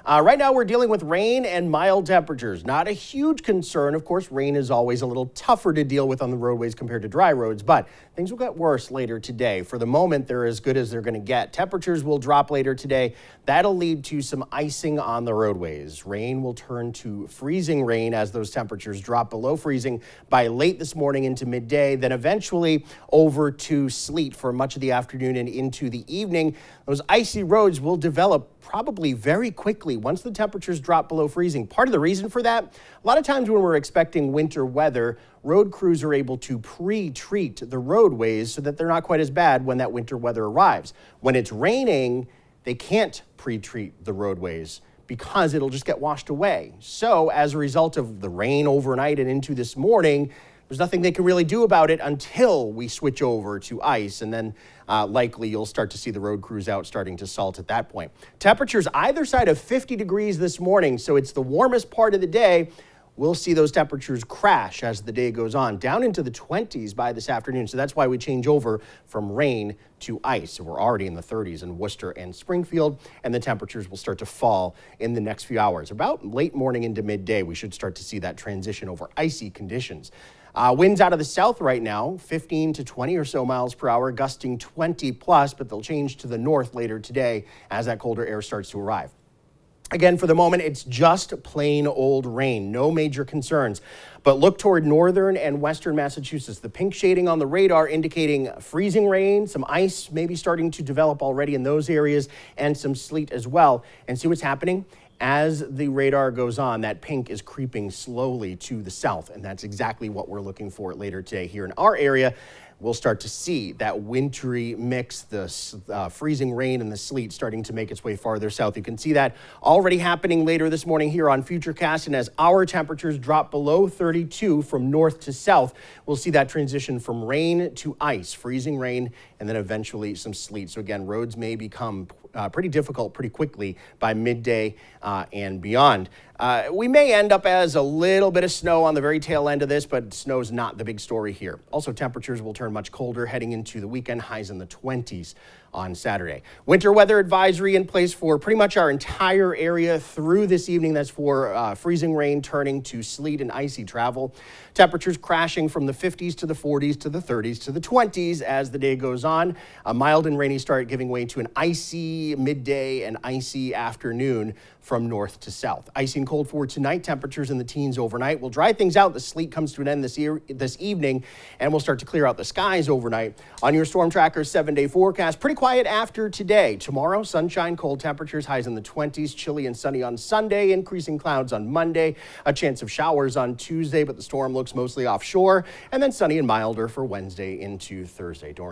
Right now, we're dealing with rain and mild temperatures. Not a huge concern. Of course, rain is always a little tougher to deal with on the roadways compared to dry roads, but things will get worse later today. For the moment, they're as good as they're going to get. Temperatures will drop later today. That'll lead to some icing on the roadways. Rain will turn to freezing rain as those temperatures drop below freezing by late this morning into midday, then eventually over to sleet for much of the afternoon and into the evening. Those icy roads will develop probably very quickly once the temperatures drop below freezing. Part of the reason for that, a lot of times when we're expecting winter weather, road crews are able to pre-treat the roadways so that they're not quite as bad when that winter weather arrives. When it's raining, they can't pre-treat the roadways because it'll just get washed away. So as a result of the rain overnight and into this morning, there's nothing they can really do about it until we switch over to ice, and then likely you'll start to see the road crews out starting to salt at that point. Temperatures either side of 50 degrees this morning, so it's the warmest part of the day. We'll see those temperatures crash as the day goes on, down into the 20s by this afternoon. So that's why we change over from rain to ice. So we're already in the 30s in Worcester and Springfield, and the temperatures will start to fall in the next few hours. About late morning into midday, we should start to see that transition over icy conditions. Winds out of the south right now, 15 to 20 or so miles per hour, gusting 20 plus, but they'll change to the north later today as that colder air starts to arrive. Again, for the moment, it's just plain old rain. No major concerns. But look toward northern and western Massachusetts. The pink shading on the radar indicating freezing rain, some ice maybe starting to develop already in those areas, and some sleet as well. And see what's happening? As the radar goes on, that pink is creeping slowly to the south, and that's exactly what we're looking for later today here in our area. We'll start to see that wintry mix, the freezing rain and the sleet starting to make its way farther south. You can see that already happening later this morning here on Futurecast, and as our temperatures drop below 32 from north to south, we'll see that transition from rain to ice, freezing rain, and then eventually some sleet. So again, roads may become pretty difficult pretty quickly by midday and beyond. We may end up as a little bit of snow on the very tail end of this, but snow's not the big story here. Also, temperatures will turn much colder heading into the weekend, highs in the 20s on Saturday. Winter weather advisory in place for pretty much our entire area through this evening. That's for freezing rain turning to sleet and icy travel. Temperatures crashing from the 50s to the 40s to the 30s to the 20s as the day goes on. A mild and rainy start giving way to an icy midday and icy afternoon from north to south. Icy and cold for tonight. Temperatures in the teens overnight. We'll dry things out. The sleet comes to an end this evening, and we'll start to clear out the skies overnight. On your Storm Tracker 7-day forecast, pretty quiet after today. Tomorrow, sunshine, cold temperatures, highs in the 20s, chilly and sunny on Sunday, increasing clouds on Monday, a chance of showers on Tuesday, but the storm looks mostly offshore, and then sunny and milder for Wednesday into Thursday. Dorian.